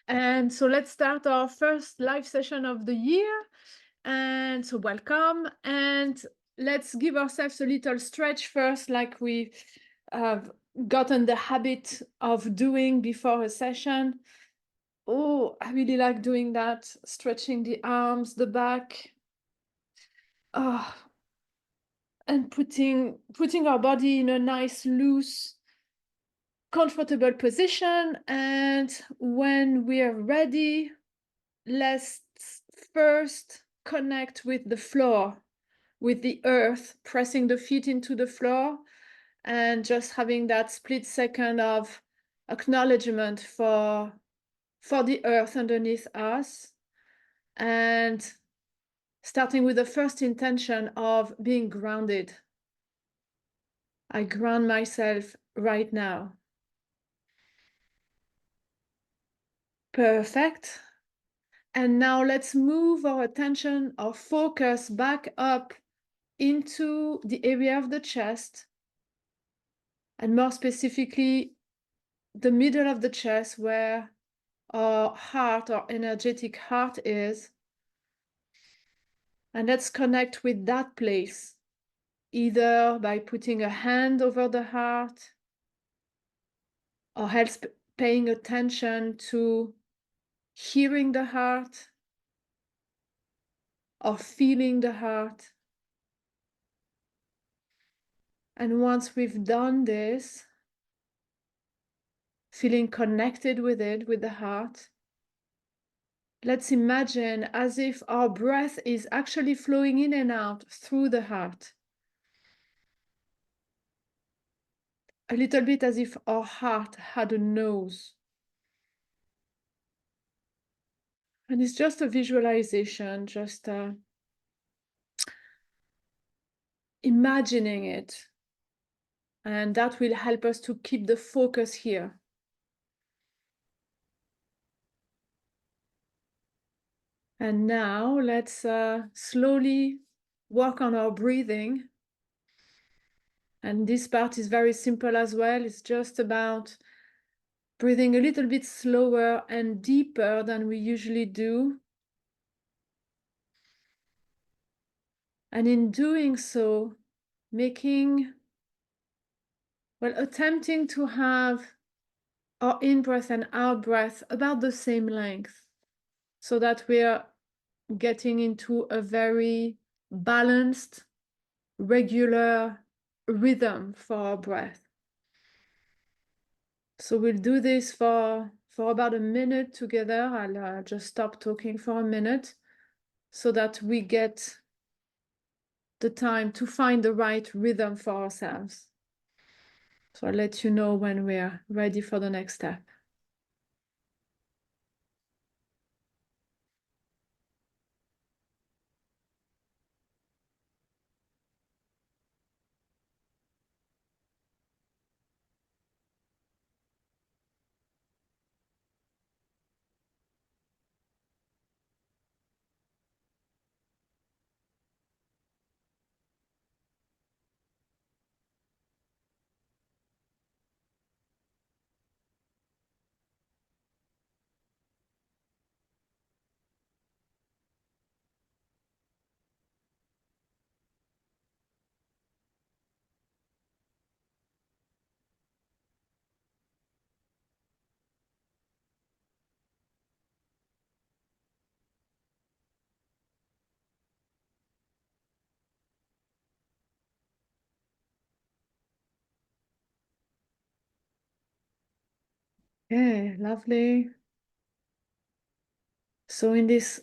And so let's start our first live session of the year. And so welcome. And let's give ourselves a little stretch first, like we have gotten the habit of doing before a session. Oh, I really like doing that, stretching the arms, the back. Oh, and putting our body in a nice, loose, comfortable position. And when we are ready, let's first connect with the floor, with the earth, pressing the feet into the floor and just having that split second of acknowledgement for the earth underneath us, and starting with the first intention of being grounded. I ground myself right now. Perfect. And now let's move our attention, our focus back up into the area of the chest, and more specifically, the middle of the chest where our heart, our energetic heart is. And let's connect with that place, either by putting a hand over the heart, or else paying attention to hearing the heart or feeling the heart. And once we've done this, feeling connected with it, with the heart, let's imagine as if our breath is actually flowing in and out through the heart. A little bit as if our heart had a nose. And it's just a visualization, just imagining it. And that will help us to keep the focus here. And now let's slowly work on our breathing. And this part is very simple as well. It's just about breathing a little bit slower and deeper than we usually do. And in doing so, attempting to have our in-breath and out-breath about the same length, so that we are getting into a very balanced, regular rhythm for our breath. So we'll do this for about a minute together. I'll just stop talking for a minute so that we get the time to find the right rhythm for ourselves. So I'll let you know when we're ready for the next step. Okay, lovely. So in this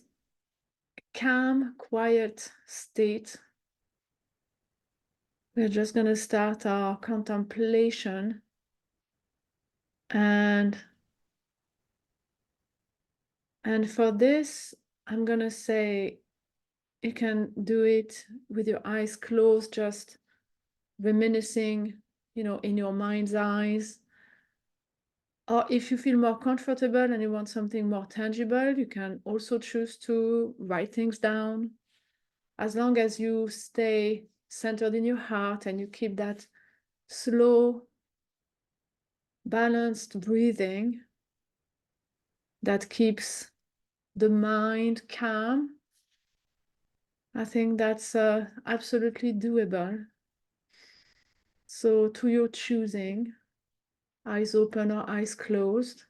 calm, quiet state, we're just going to start our contemplation. And for this, I'm going to say you can do it with your eyes closed, just reminiscing, in your mind's eyes. Or if you feel more comfortable and you want something more tangible, you can also choose to write things down. As long as you stay centered in your heart and you keep that slow, balanced breathing, that keeps the mind calm, I think that's absolutely doable. So to your choosing, eyes open or eyes closed,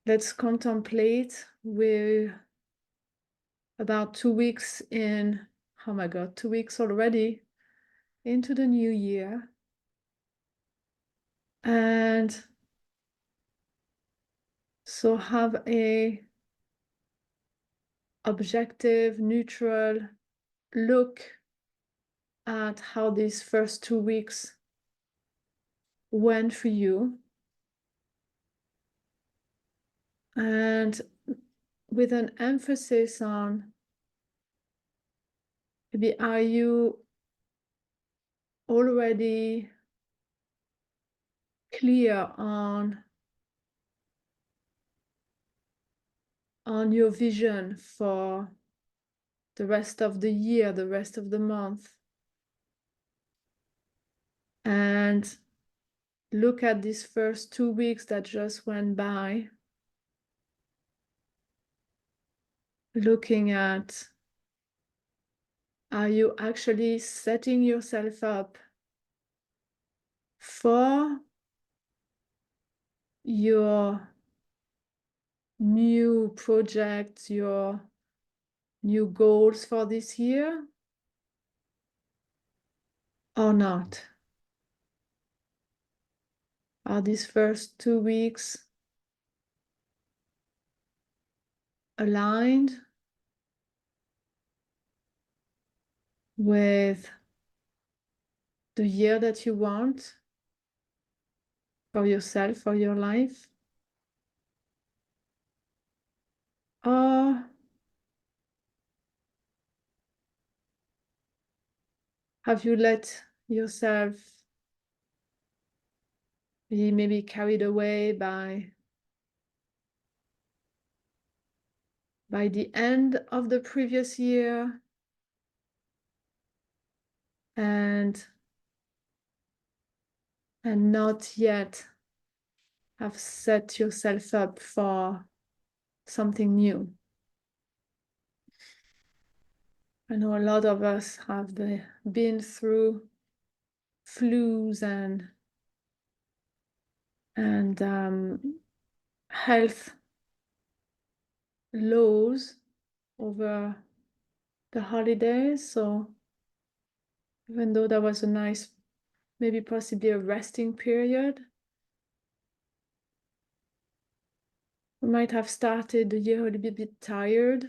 let's contemplate. We're about 2 weeks in, oh my God, 2 weeks already into the new year. And so have a objective, neutral look at how these first 2 weeks went for you. And with an emphasis on maybe, are you already clear on your vision for the rest of the year, the rest of the month? And look at these first 2 weeks that just went by, looking at, are you actually setting yourself up for your new projects, your new goals for this year, or not? Are these first 2 weeks aligned with the year that you want for yourself, for your life? Or have you let yourself be maybe carried away by the end of the previous year and not yet have set yourself up for something new? I know a lot of us have been through flus and health lows over the holidays. So even though that was a nice, maybe possibly a resting period, we might have started the year a little bit tired.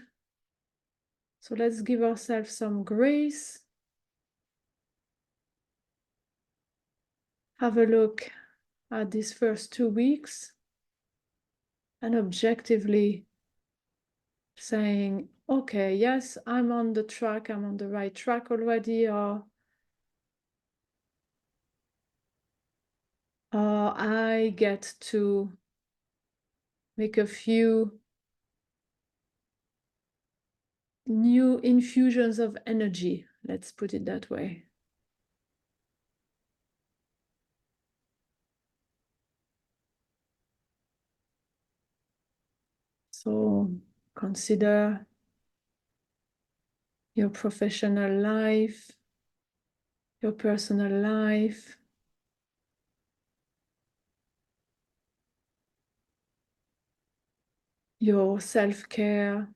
So let's give ourselves some grace. Have a look at these first 2 weeks and objectively saying, okay, yes, I'm on the track, I'm on the right track already, or I get to make a few new infusions of energy, let's put it that way. So consider your professional life, your personal life, your self-care.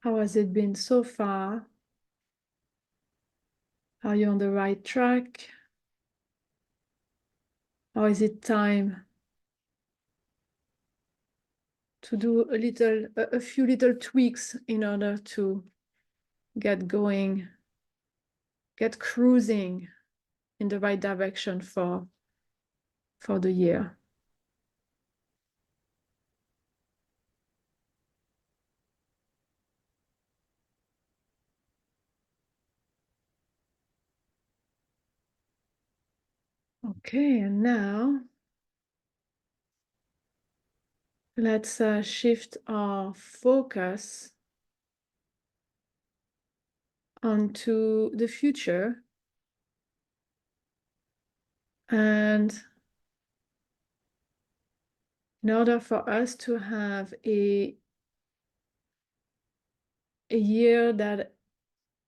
How has it been so far? Are you on the right track? Or is it time to do a few little tweaks in order to get going, get cruising in the right direction for the year? Okay, and now let's shift our focus onto the future. And in order for us to have a year that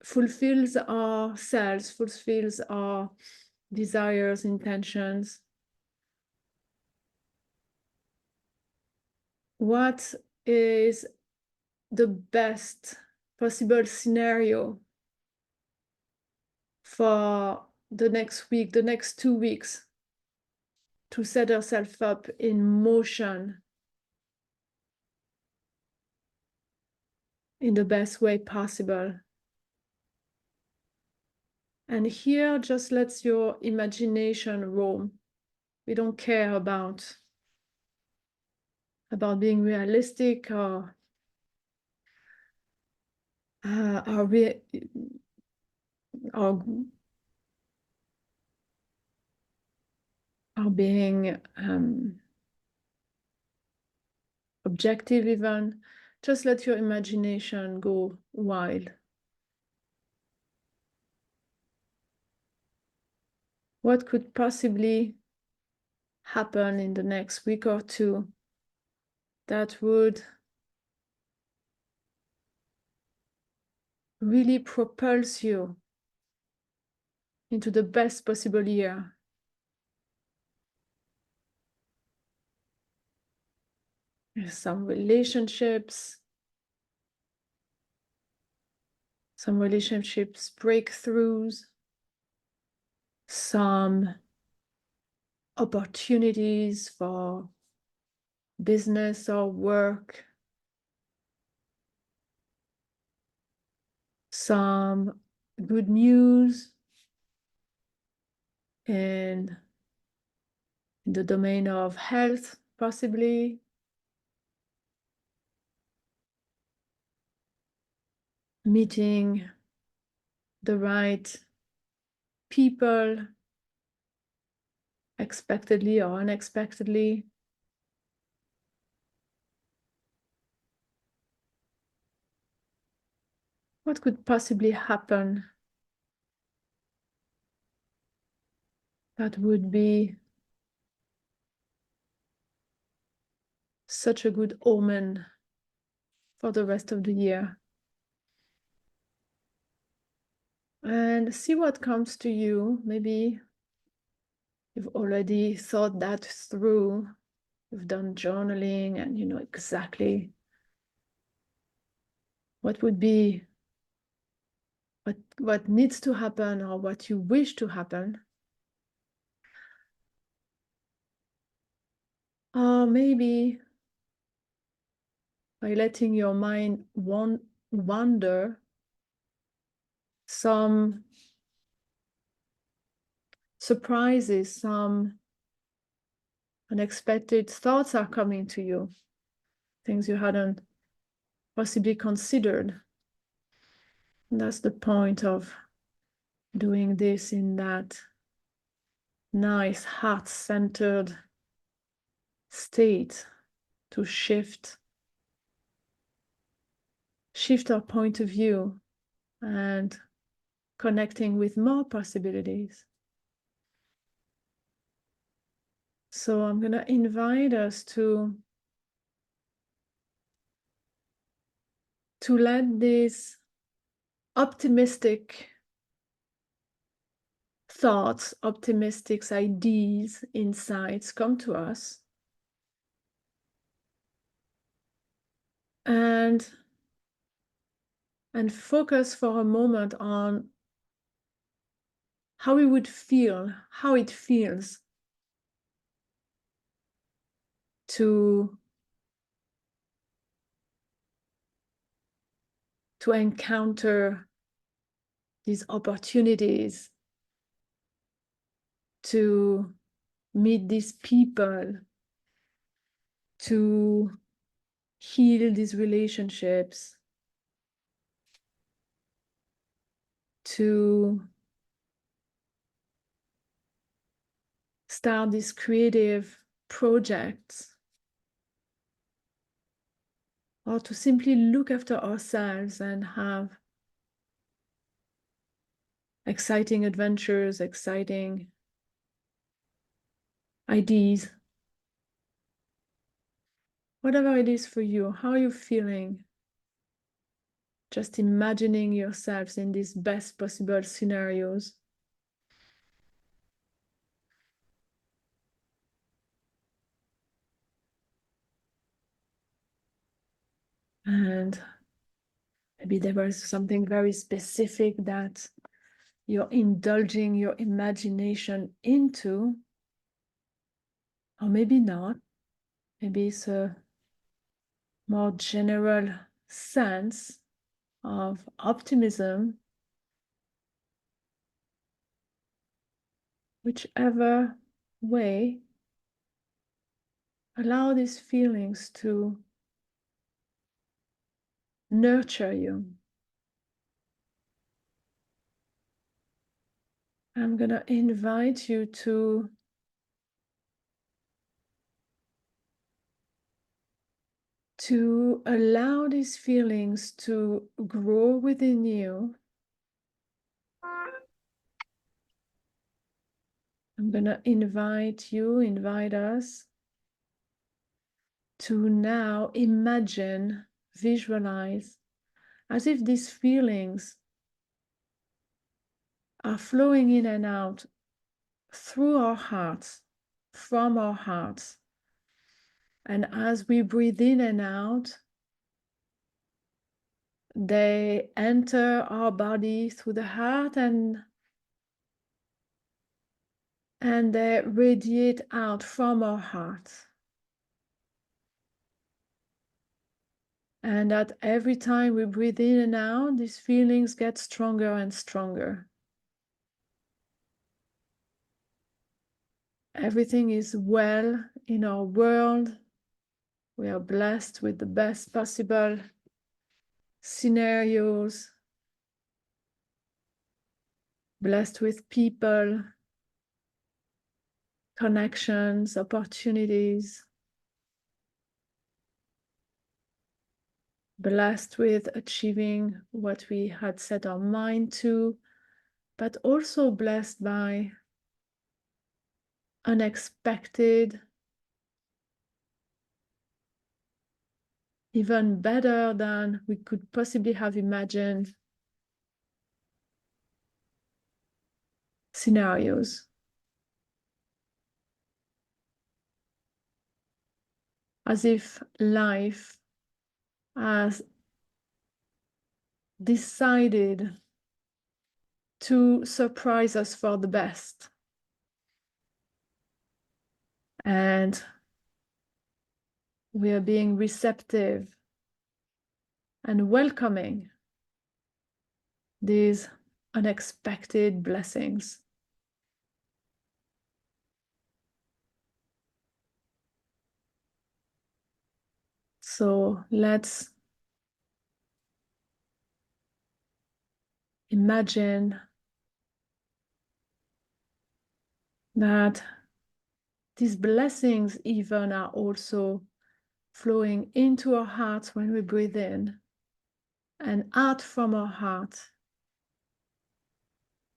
fulfills ourselves, fulfills our desires, intentions, what is the best possible scenario for the next week, the next 2 weeks, to set ourselves up in motion in the best way possible? And here, just let your imagination roam. We don't care about being realistic or being objective even. Just let your imagination go wild. What could possibly happen in the next week or two that would really propulse you into the best possible year? Some relationships breakthroughs, some opportunities for business or work, some good news in the domain of health, possibly, meeting the right people, expectedly or unexpectedly. What could possibly happen that would be such a good omen for the rest of the year? And see what comes to you. Maybe you've already thought that through. You've done journaling and you know exactly what would be, what needs to happen or what you wish to happen. Or maybe by letting your mind wander, some surprises, some unexpected thoughts are coming to you, things you hadn't possibly considered. And that's the point of doing this in that nice heart-centered state, to shift our point of view and connecting with more possibilities. So I'm going to invite us to let these optimistic thoughts, optimistic ideas, insights come to us, and focus for a moment on how we would feel, how it feels to encounter these opportunities, to meet these people, to heal these relationships, to start these creative projects, or to simply look after ourselves and have exciting adventures, exciting ideas. Whatever it is for you, how are you feeling? Just imagining yourselves in these best possible scenarios. And maybe there was something very specific that you're indulging your imagination into, or maybe not. Maybe it's a more general sense of optimism. Whichever way, allow these feelings to nurture you. I'm going to invite you to allow these feelings to grow within you. I'm going to invite us to now imagine, visualize, as if these feelings are flowing in and out through our hearts, from our hearts. And as we breathe in and out, they enter our body through the heart and they radiate out from our heart. And that every time we breathe in and out, these feelings get stronger and stronger. Everything is well in our world. We are blessed with the best possible scenarios, blessed with people, connections, opportunities, blessed with achieving what we had set our mind to, but also blessed by unexpected, even better than we could possibly have imagined scenarios. As if life has decided to surprise us for the best. And we are being receptive and welcoming these unexpected blessings. So let's imagine that these blessings even are also flowing into our hearts when we breathe in and out from our heart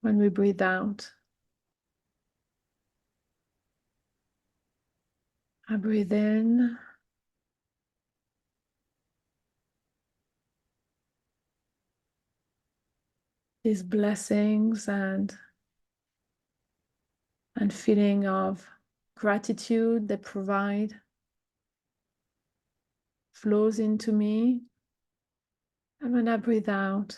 when we breathe out. I breathe in. These blessings and feeling of gratitude they provide flows into me. And when I breathe out,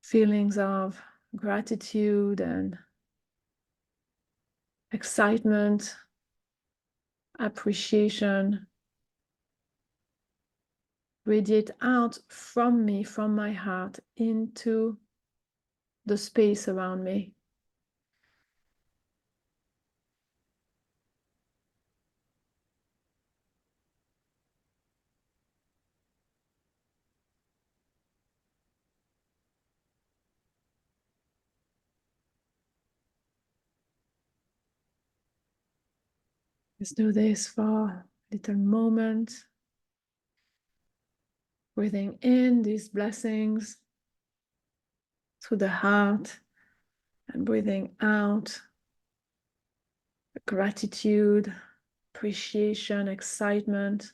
feelings of gratitude and excitement, appreciation radiate out from me, from my heart, into the space around me. Let's do this for a little moment. Breathing in these blessings through the heart and breathing out gratitude, appreciation, excitement.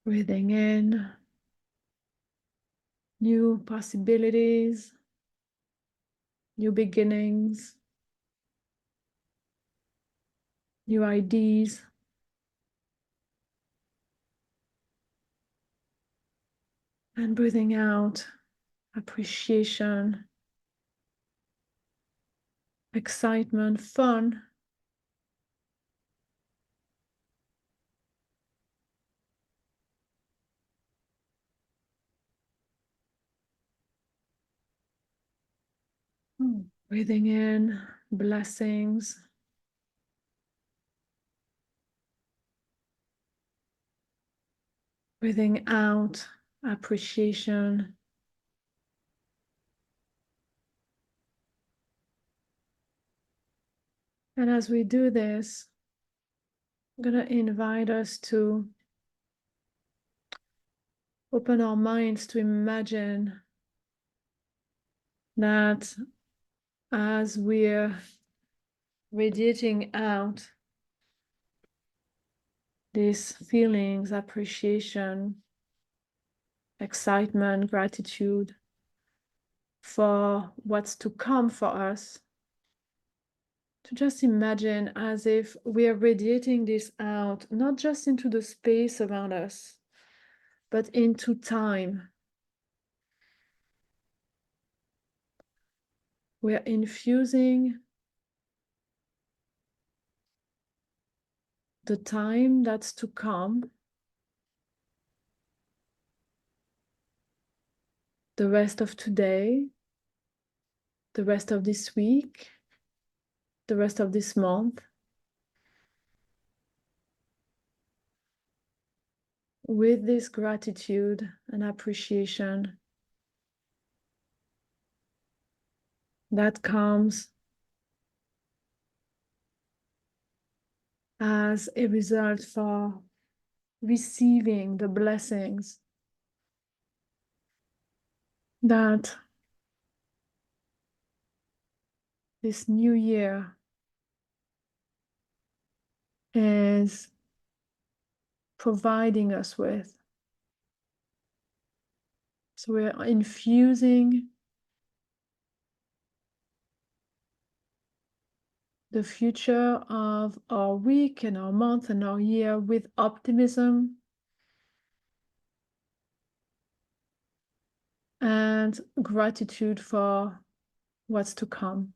Breathing in new possibilities, new beginnings, new ideas. And breathing out appreciation, excitement, fun. Breathing in blessings. Breathing out appreciation. And as we do this, I'm going to invite us to open our minds to imagine that as we're radiating out these feelings, appreciation, excitement, gratitude for what's to come for us, to just imagine as if we are radiating this out, not just into the space around us, but into time. We're infusing the time that's to come, the rest of today, the rest of this week, the rest of this month, with this gratitude and appreciation that comes as a result for receiving the blessings that this new year is providing us with. So we're infusing the future of our week and our month and our year with optimism and gratitude for what's to come.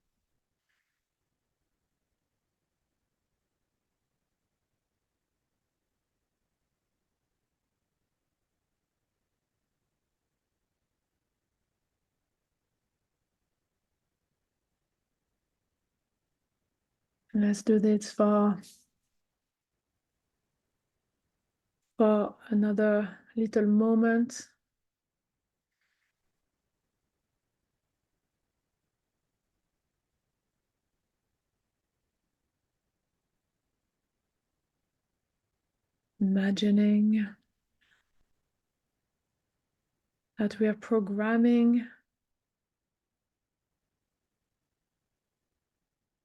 Let's do this for another little moment. Imagining that we are programming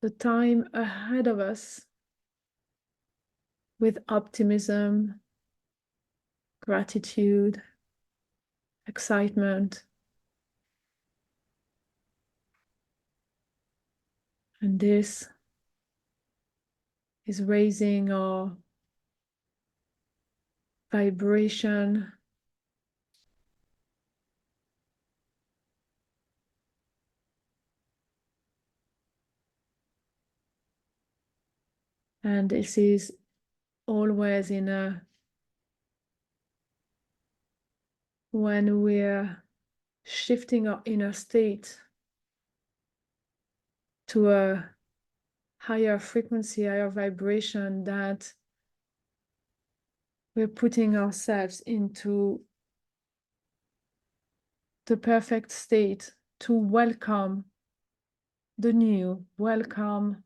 the time ahead of us with optimism, gratitude, excitement. And this is raising our vibration and this is always when we're shifting our inner state to a higher frequency, higher vibration, that we're putting ourselves into the perfect state to welcome the new, welcome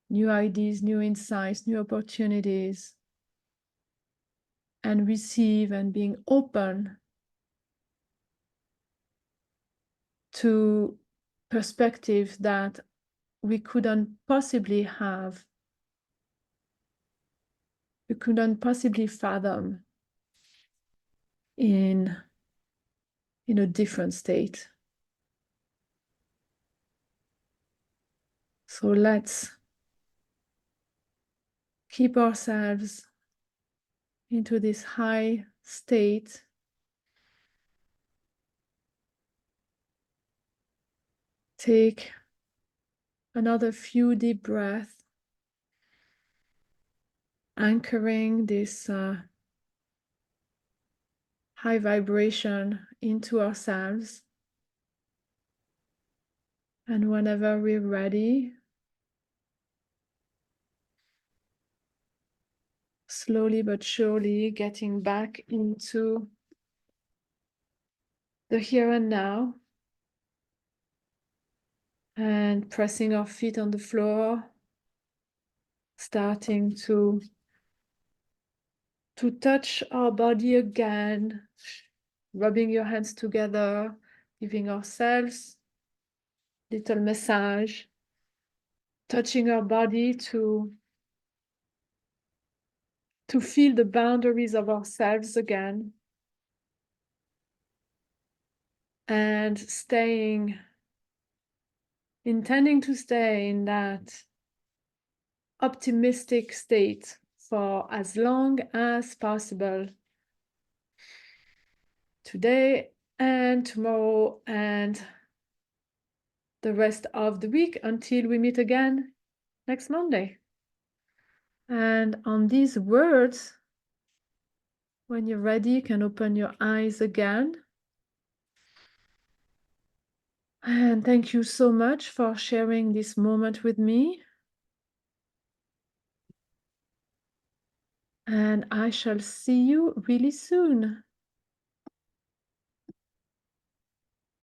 new ideas, new insights, new opportunities, and receive and being open to perspectives that we couldn't possibly have, we couldn't possibly fathom in a different state. So let's keep ourselves into this high state. Take another few deep breaths, anchoring this high vibration into ourselves. And whenever we're ready, slowly but surely getting back into the here and now, and pressing our feet on the floor, starting to touch our body again, rubbing your hands together, giving ourselves a little massage, touching our body to feel the boundaries of ourselves again, and intending to stay in that optimistic state for as long as possible, today and tomorrow and the rest of the week, until we meet again next Monday. And on these words, when you're ready, you can open your eyes again. And thank you so much for sharing this moment with me. And I shall see you really soon.